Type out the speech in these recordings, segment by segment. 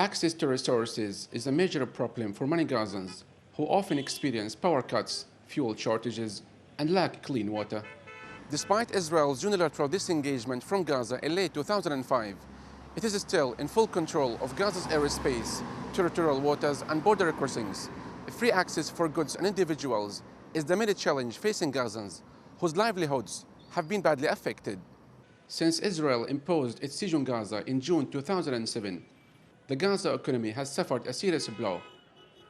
Access to resources is a major problem for many Gazans who often experience power cuts, fuel shortages, and lack clean water. Despite Israel's unilateral disengagement from Gaza in late 2005, it is still in full control of Gaza's airspace, territorial waters, and border crossings. Free access for goods and individuals is the major challenge facing Gazans, whose livelihoods have been badly affected. Since Israel imposed its siege on Gaza in June 2007, the Gaza economy has suffered a serious blow.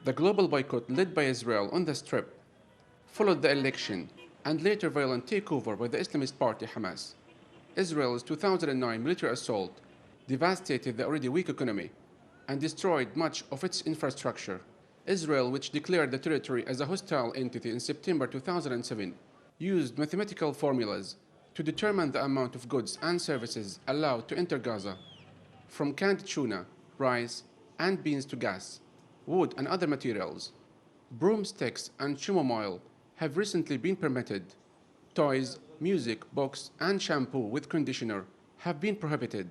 The global boycott led by Israel on the Strip followed the election and later violent takeover by the Islamist party Hamas. Israel's 2009 military assault devastated the already weak economy and destroyed much of its infrastructure. Israel, which declared the territory as a hostile entity in September 2007, used mathematical formulas to determine the amount of goods and services allowed to enter Gaza, from canned tuna, rice, and beans to gas, wood and other materials. Broomsticks and chamomile have recently been permitted. Toys, music, books, and shampoo with conditioner have been prohibited,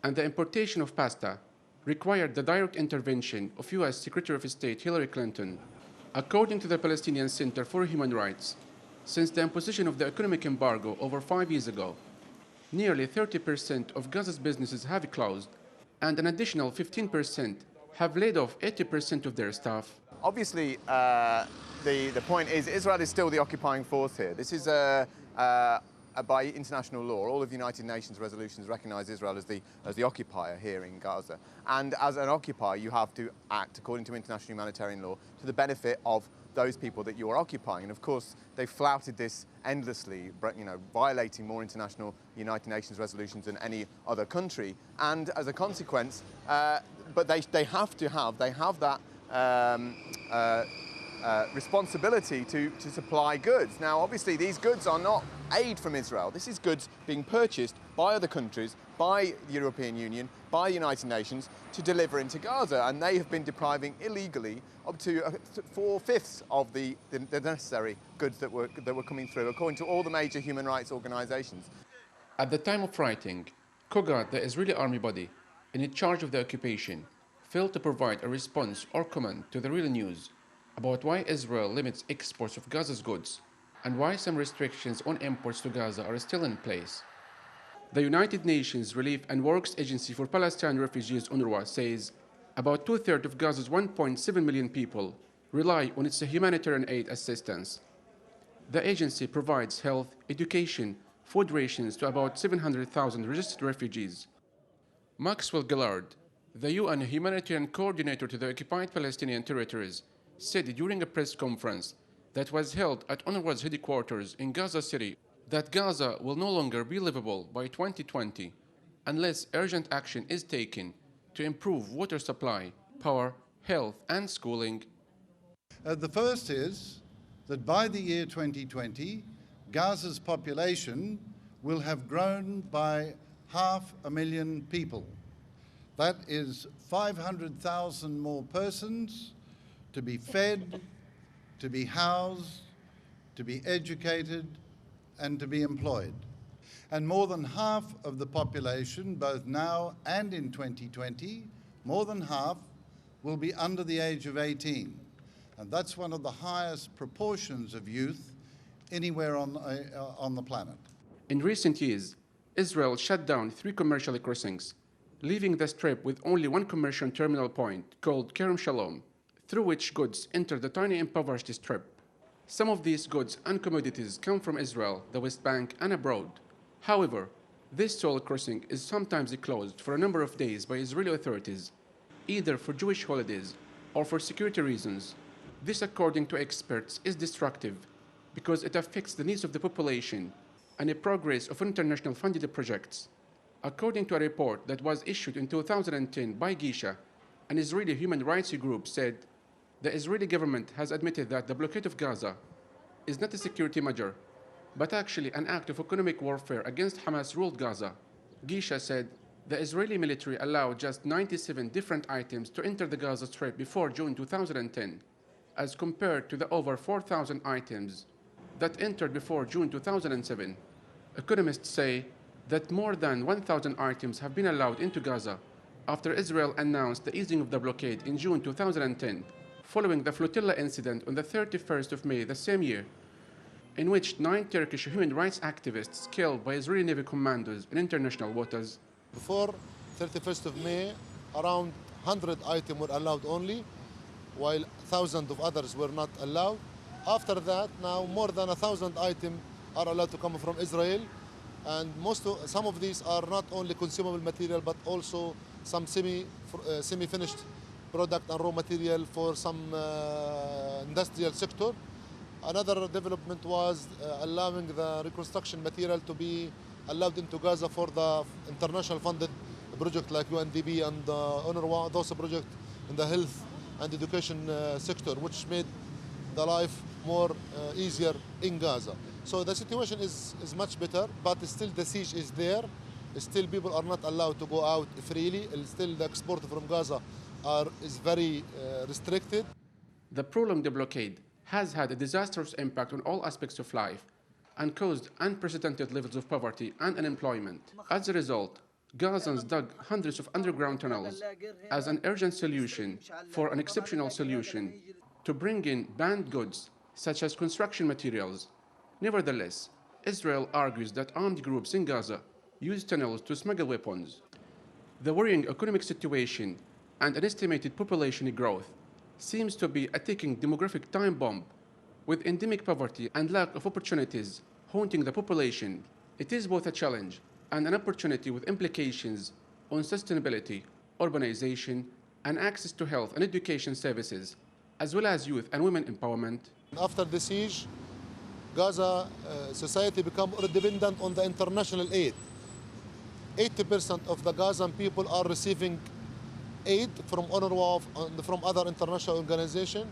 and the importation of pasta required the direct intervention of U.S. Secretary of State Hillary Clinton. According to the Palestinian Center for Human Rights, since the imposition of the economic embargo over 5 years ago, nearly 30% of Gaza's businesses have closed, and an additional 15% have laid off 80% of their staff. Obviously, the point is Israel is still the occupying force here. This is by international law. All of the United Nations resolutions recognise Israel as the occupier here in Gaza. And as an occupier, you have to act according to international humanitarian law to the benefit of those people that you are occupying. And of course, they've flouted this endlessly, violating more international United Nations resolutions than any other country. And as a consequence, but they have that responsibility to supply goods. Now, obviously, these goods are not aid from Israel. This is goods being purchased by other countries, by the European Union, by the United Nations to deliver into Gaza, and they have been depriving illegally up to 4/5 of the necessary goods that were coming through, according to all the major human rights organisations. At the time of writing, Kogat, the Israeli army body in charge of the occupation, failed to provide a response or comment to the real news about why Israel limits exports of Gaza's goods and why some restrictions on imports to Gaza are still in place. The United Nations Relief and Works Agency for Palestinian Refugees, UNRWA, says about 2/3 of Gaza's 1.7 million people rely on its humanitarian aid assistance. The agency provides health, education, food rations to about 700,000 registered refugees. Maxwell Gaylard, the UN humanitarian coordinator to the occupied Palestinian territories, said during a press conference that was held at UNRWA's headquarters in Gaza City that Gaza will no longer be livable by 2020 unless urgent action is taken to improve water supply, power, health, and schooling. The first is that by the year 2020, Gaza's population will have grown by 500,000 people. That is 500,000 more persons to be fed, to be housed, to be educated, and to be employed. And more than half of the population, both now and in 2020, more than half will be under the age of 18. And that's one of the highest proportions of youth anywhere on the planet. In recent years, Israel shut down 3 commercial crossings, leaving the Strip with only one commercial terminal point called Kerem Shalom, through which goods enter the tiny impoverished Strip. Some of these goods and commodities come from Israel, the West Bank, and abroad. However, this toll crossing is sometimes closed for a number of days by Israeli authorities, either for Jewish holidays or for security reasons. This, according to experts, is destructive because it affects the needs of the population and the progress of international funded projects. According to a report that was issued in 2010 by Gisha, an Israeli human rights group said the Israeli government has admitted that the blockade of Gaza is not a security measure, but actually an act of economic warfare against Hamas-ruled Gaza. Gisha said the Israeli military allowed just 97 different items to enter the Gaza Strip before June 2010, as compared to the over 4,000 items that entered before June 2007. Economists say that more than 1,000 items have been allowed into Gaza, after Israel announced the easing of the blockade in June 2010, following the flotilla incident on the 31st of May the same year, in which 9 Turkish human rights activists killed by Israeli Navy commandos in international waters. Before 31st of May, around 100 items were allowed only, while thousands of others were not allowed. After that, now more than 1,000 items are allowed to come from Israel, and some of these are not only consumable material, but also some semi-finished product and raw material for some industrial sector. Another development was allowing the reconstruction material to be allowed into Gaza for the international funded project like UNDP and UNRWA, those projects in the health and education sector, which made the life more easier in Gaza. So the situation is much better, but still the siege is there. Still people are not allowed to go out freely. Still the export from Gaza is very restricted. The prolonged blockade has had a disastrous impact on all aspects of life and caused unprecedented levels of poverty and unemployment. As a result, Gazans dug hundreds of underground tunnels as an urgent solution for an exceptional solution to bring in banned goods such as construction materials. Nevertheless, Israel argues that armed groups in Gaza use tunnels to smuggle weapons. The worrying economic situation and an estimated population growth seems to be a ticking demographic time bomb. With endemic poverty and lack of opportunities haunting the population, it is both a challenge and an opportunity with implications on sustainability, urbanization, and access to health and education services, as well as youth and women empowerment. After the siege, Gaza society became dependent on the international aid. 80% of the Gazan people are receiving aid from UNRWA and from other international organizations.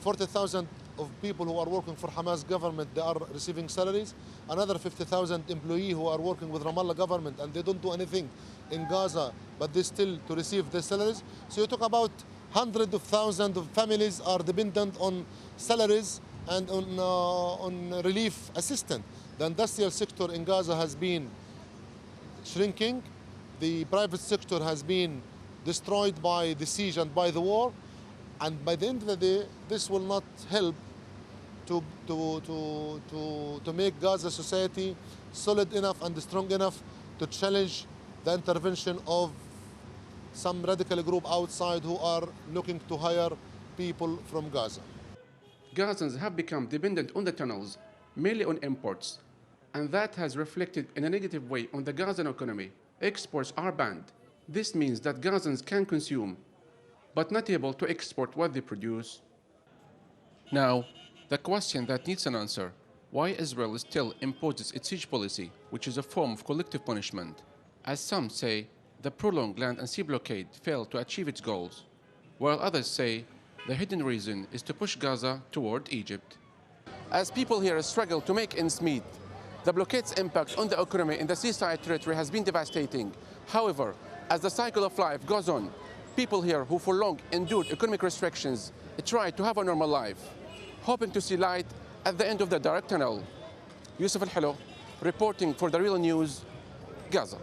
40,000 of people who are working for Hamas government, they are receiving salaries. Another 50,000 employees who are working with Ramallah government, and they don't do anything in Gaza, but they still to receive their salaries. So you talk about hundreds of thousands of families are dependent on salaries and on relief assistance. The industrial sector in Gaza has been shrinking. The private sector has been destroyed by the siege and by the war. And by the end of the day, this will not help to make Gaza society solid enough and strong enough to challenge the intervention of some radical group outside who are looking to hire people from Gaza. Gazans have become dependent on the tunnels, mainly on imports, and that has reflected in a negative way on the Gazan economy. Exports are banned. This means that Gazans can consume, but not able to export what they produce. Now, the question that needs an answer: why Israel still imposes its siege policy, which is a form of collective punishment? As some say, the prolonged land and sea blockade failed to achieve its goals, while others say the hidden reason is to push Gaza toward Egypt. As people here struggle to make ends meet, the blockade's impact on the economy in the seaside territory has been devastating. However, as the cycle of life goes on, people here who for long endured economic restrictions try to have a normal life, hoping to see light at the end of the dark tunnel. Yousef Alhelou, reporting for the Real News, Gaza.